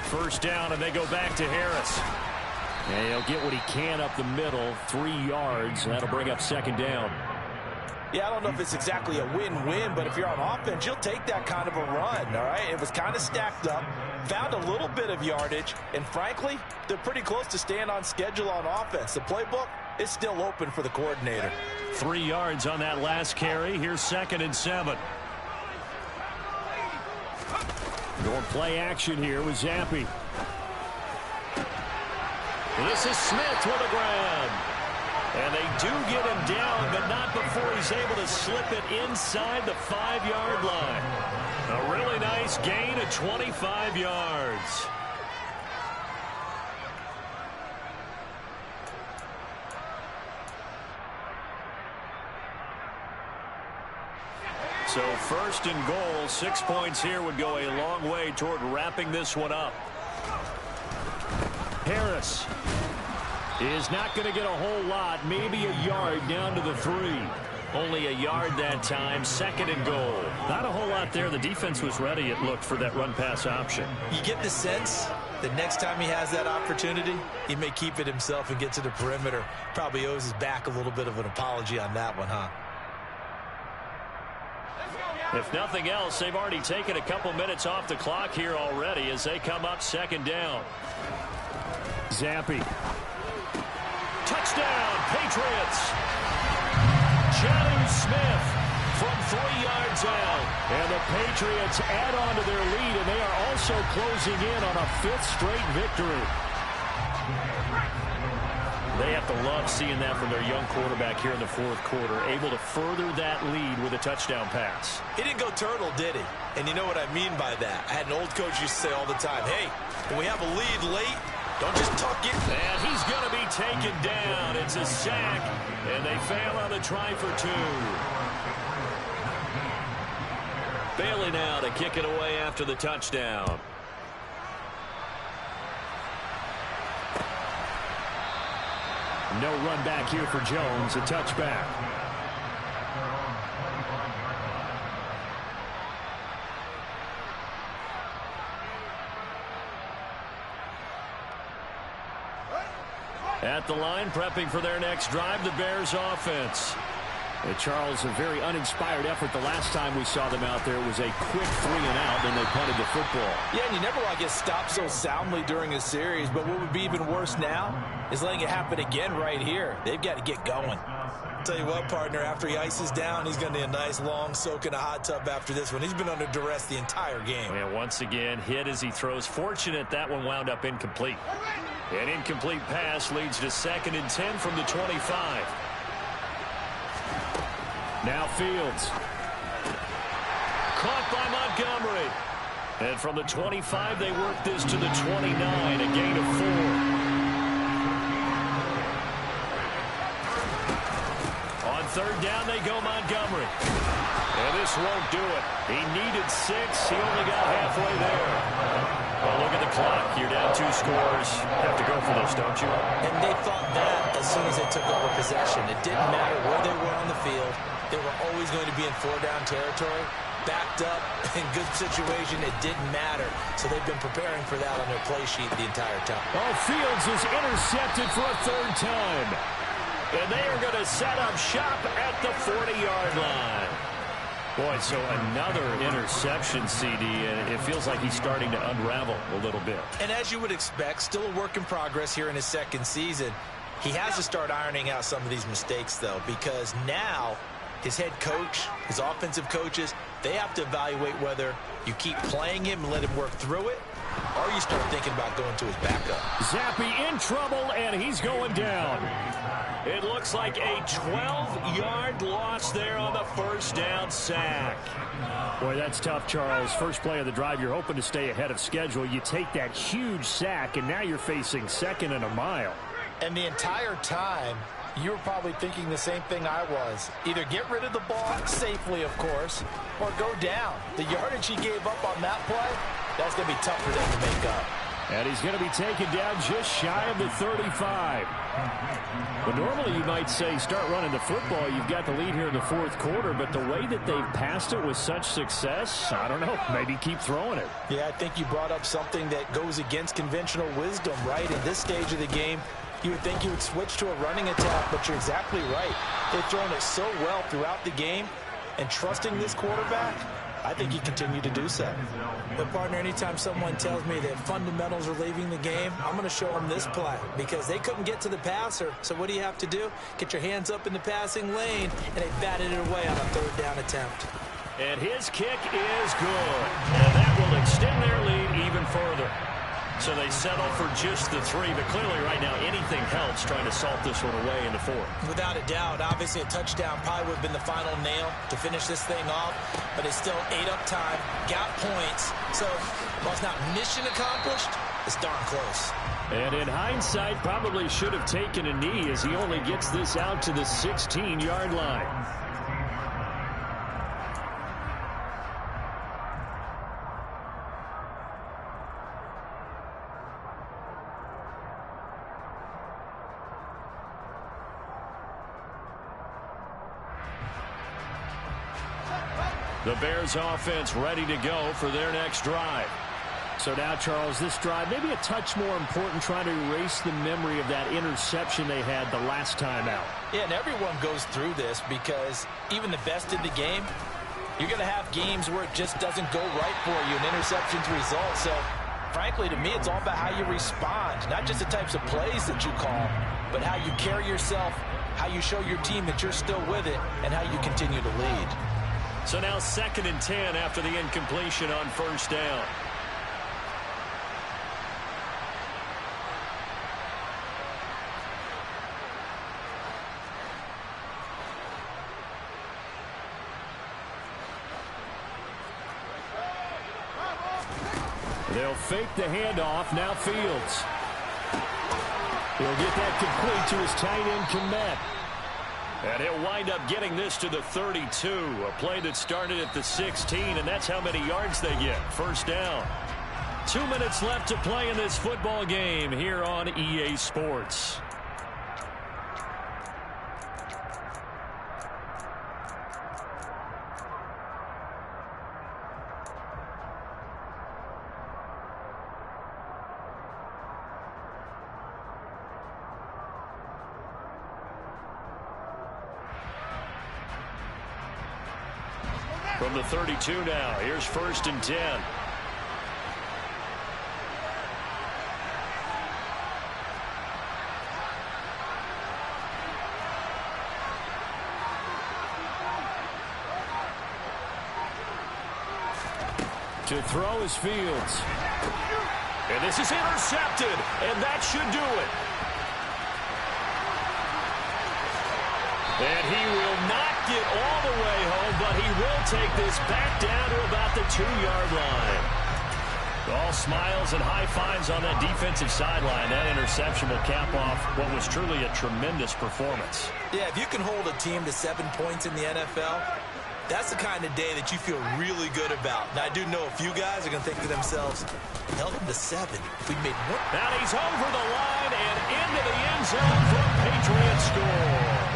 1st down, and they go back to Harris. And he'll get what he can up the middle, 3 yards. That'll bring up 2nd down. Yeah, I don't know if it's exactly a win-win, but if you're on offense, you'll take that kind of a run, all right? It was kind of stacked up, found a little bit of yardage, and frankly, they're pretty close to staying on schedule on offense. The playbook is still open for the coordinator. 3 yards on that last carry. Here's 2nd and 7. Going play action here with Zappe. This is Smith with a grab. And they do get him down, but not before he's able to slip it inside the 5-yard line. A really nice gain of 25 yards. So 1st and goal, 6 points here would go a long way toward wrapping this one up. Harris is not going to get a whole lot, maybe a yard down to the 3. Only a yard that time, 2nd and goal. Not a whole lot there. The defense was ready, it looked, for that run-pass option. You get the sense that next time he has that opportunity, he may keep it himself and get to the perimeter. Probably owes his back a little bit of an apology on that one, huh? If nothing else, they've already taken a couple minutes off the clock here already as they come up 2nd down. Zampi. Touchdown, Patriots. Jonnu Smith from 3 yards out. And the Patriots add on to their lead, and they are also closing in on a 5th straight victory. They have to love seeing that from their young quarterback here in the 4th quarter, able to further that lead with a touchdown pass. He didn't go turtle, did he? And you know what I mean by that. I had an old coach used to say all the time, hey, when we have a lead late, don't just tuck it. And he's going to be taken down. It's a sack, and they fail on the try for 2. Bailey now to kick it away after the touchdown. No run back here for Jones, a touchback. At the line, prepping for their next drive, the Bears offense. Charles, a very uninspired effort the last time we saw them out there. It was a quick 3-and-out, then they punted the football. Yeah, and you never want to get stopped so soundly during a series, but what would be even worse now is letting it happen again right here. They've got to get going. I'll tell you what, partner, after he ices down, he's going to need a nice long soak in a hot tub after this one. He's been under duress the entire game. And once again, hit as he throws. Fortunate that one wound up incomplete. An incomplete pass leads to 2nd and 10 from the 25. Now Fields. Caught by Montgomery. And from the 25, they work this to the 29, a gain of 4. On 3rd down, they go Montgomery. And this won't do it. He needed 6. He only got halfway there. Well, look at the clock. You're down 2 scores. Have to go for this, don't you? And they thought that as soon as they took over possession. It didn't matter where they were on the field. They were always going to be in 4-down territory. Backed up, in good situation, it didn't matter. So they've been preparing for that on their play sheet the entire time. Oh, Fields is intercepted for a 3rd time. And they are going to set up shop at the 40-yard line. Boy, so another interception, CD, and it feels like he's starting to unravel a little bit. And as you would expect, still a work in progress here in his 2nd season. He has to start ironing out some of these mistakes, though, because now his head coach, his offensive coaches, they have to evaluate whether you keep playing him and let him work through it, or you start thinking about going to his backup. Zampi in trouble, and he's going down. It looks like a 12-yard loss there on the 1st down sack. Boy, that's tough, Charles. First play of the drive, you're hoping to stay ahead of schedule. You take that huge sack, and now you're facing 2nd and a mile. And the entire time, you were probably thinking the same thing I was. Either get rid of the ball safely, of course, or go down. The yardage he gave up on that play, that's going to be tough for them to make up. And he's going to be taken down just shy of the 35. But normally you might say start running the football. You've got the lead here in the 4th quarter, but the way that they've passed it with such success, I don't know, maybe keep throwing it. Yeah, I think you brought up something that goes against conventional wisdom, right? In this stage of the game, you would think you would switch to a running attack, but you're exactly right. They've thrown it so well throughout the game, and trusting this quarterback, I think he continued to do so. But, partner, anytime someone tells me that fundamentals are leaving the game, I'm going to show them this play because they couldn't get to the passer. So what do you have to do? Get your hands up in the passing lane, and they batted it away on a 3rd down attempt. And his kick is good. And that will extend their lead even further. So they settle for just the 3, but clearly right now anything helps trying to salt this one away in the 4th. Without a doubt, obviously a touchdown probably would have been the final nail to finish this thing off, but it's still 8-up time, got points, so while it's not mission accomplished, it's darn close. And in hindsight, probably should have taken a knee as he only gets this out to the 16-yard line. The Bears offense ready to go for their next drive. So now, Charles, this drive maybe a touch more important, trying to erase the memory of that interception they had the last time out. Yeah, and everyone goes through this because even the best in the game, you're going to have games where it just doesn't go right for you, and interceptions result. So, frankly, to me, it's all about how you respond, not just the types of plays that you call, but how you carry yourself, how you show your team that you're still with it, and how you continue to lead. So now 2nd and 10 after the incompletion on first down. They'll fake the handoff. Now Fields. He'll get that complete to his tight end, Kmet. And he'll wind up getting this to the 32. A play that started at the 16, and that's how many yards they get. First down. 2 minutes left to play in this football game here on EA Sports. From the 32 now, here's 1st and 10. To throw is Fields. And this is intercepted, and that should do it. And he will not get all the way home, but he will take this back down to about the 2-yard line. All smiles and high fives on that defensive sideline. That interception will cap off what was truly a tremendous performance. Yeah, if you can hold a team to 7 points in the NFL, that's the kind of day that you feel really good about. Now, I do know a few guys are going to think to themselves, held them to 7. We made one. Now he's over the line and into the end zone for a Patriots score.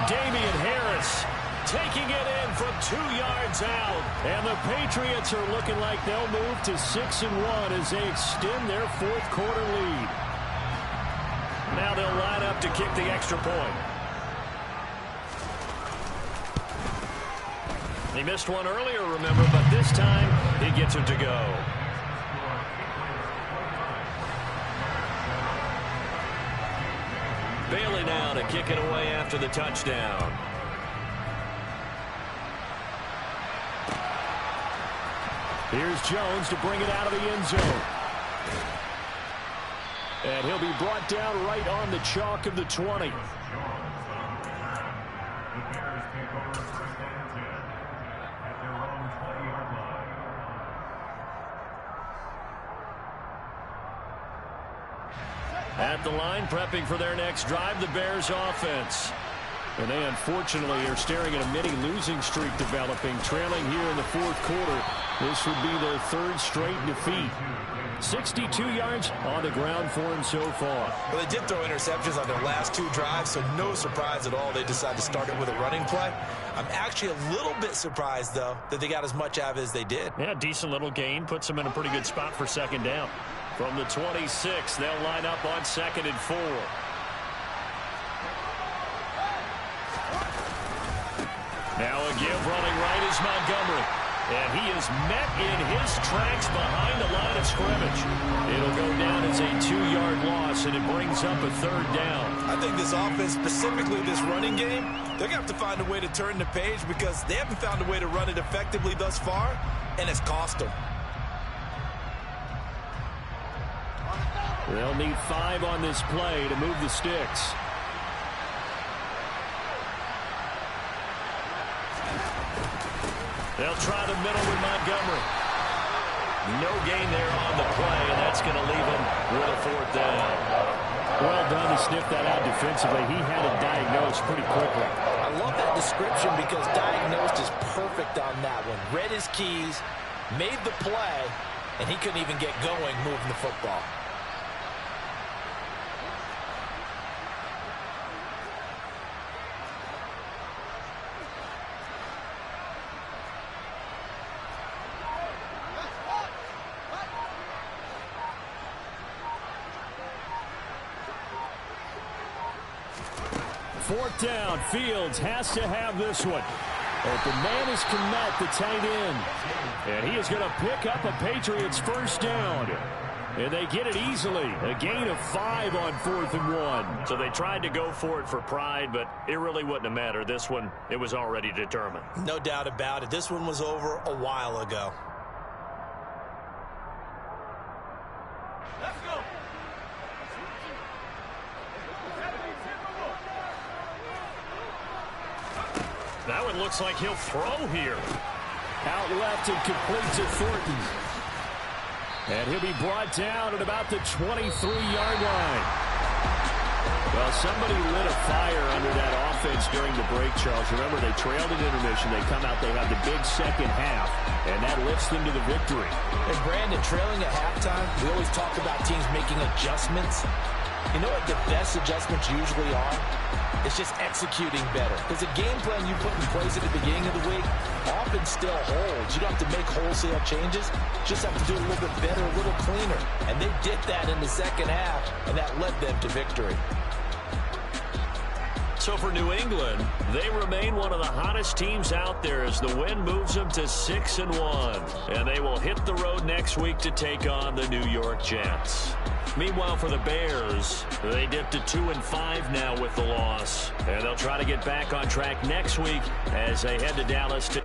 Damian Harris taking it in from 2 yards out. And the Patriots are looking like they'll move to 6-1 as they extend their 4th quarter lead. Now they'll line up to kick the extra point. He missed one earlier, remember, but this time he gets it to go. Bailey now to kick it away after the touchdown. Here's Jones to bring it out of the end zone. And he'll be brought down right on the chalk of the 20. At the line, prepping for their next drive, the Bears offense. And they unfortunately are staring at a mini losing streak developing, trailing here in the 4th quarter. This would be their 3rd straight defeat. 62 yards on the ground for him so far. Well, they did throw interceptions on their last 2 drives, so no surprise at all they decided to start it with a running play. I'm actually a little bit surprised, though, that they got as much out of it as they did. Yeah, decent little gain. Puts them in a pretty good spot for 2nd down. From the 26, they'll line up on 2nd and 4. Now a give running right is Montgomery. And he is met in his tracks behind the line of scrimmage. It'll go down as a 2-yard loss, and it brings up a 3rd down. I think this offense, specifically this running game, they're going to have to find a way to turn the page because they haven't found a way to run it effectively thus far, and it's cost them. They'll need 5 on this play to move the sticks. They'll try the middle with Montgomery. No gain there on the play, and that's going to leave him with a 4th down. Well done to sniff that out defensively. He had it diagnosed pretty quickly. I love that description because diagnosed is perfect on that one. Read his keys, made the play, and he couldn't even get going moving the football. 4th down. Fields has to have this one. Open man is Kmet, the tight end. And he is going to pick up a Patriots first down. And they get it easily. A gain of 5 on 4th and 1. So they tried to go for it for pride, but it really wouldn't have mattered. This one, it was already determined. No doubt about it. This one was over a while ago. Let's go. That one looks like he'll throw here. Out left and complete to Thornton. And he'll be brought down at about the 23-yard line. Well, somebody lit a fire under that offense during the break, Charles. Remember, they trailed at intermission. They come out, they have the big second half, and that lifts them to the victory. And Brandon, trailing at halftime, we always talk about teams making adjustments. You know what the best adjustments usually are? It's just executing better. Because the game plan you put in place at the beginning of the week often still holds. You don't have to make wholesale changes. You just have to do it a little bit better, a little cleaner. And they did that in the second half, and that led them to victory. So for New England, they remain one of the hottest teams out there as the win moves them to 6-1. And they will hit the road next week to take on the New York Jets. Meanwhile, for the Bears, they dipped to 2-5 now with the loss. And they'll try to get back on track next week as they head to Dallas to...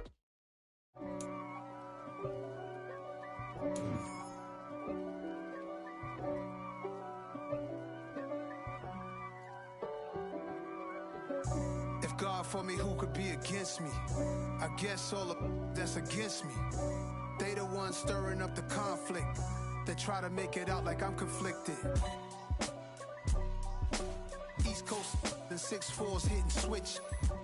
If God for me, who could be against me? I guess all of that's against me. They the ones stirring up the conflict. They try to make it out like I'm conflicted. East Coast and 6'4's hitting switch.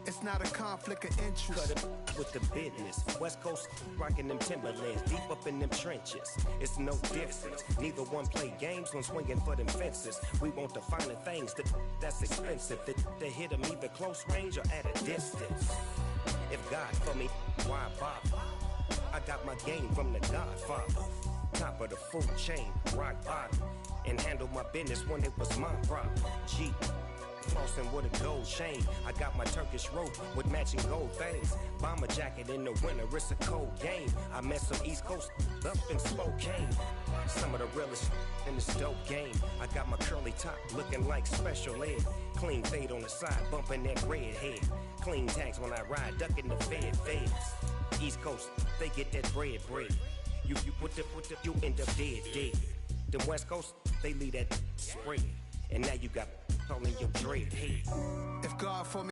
It's not a conflict of interest. Cut it with the business. West Coast rocking them Timberlands, deep up in them trenches. It's no difference. Neither one play games when swinging for them fences. We want the finer things that's expensive. To hit them either close range or at a distance. If God for me, why bother? I got my game from the Godfather. Top of the food chain, rock bottom. And handle my business when it was my problem. G. Flossing with a gold chain. I got my Turkish rope with matching gold things. Bomber jacket in the winter, it's a cold game. I met some East Coast up in Spokane. Some of the realest in this dope game. I got my curly top looking like special ed. Clean fade on the side, bumping that red head. Clean tags when I ride, ducking the feds. East Coast, they get that bread. You you end up dead. The West Coast, they leave that spread. And now you got all in your dread head. If God for me.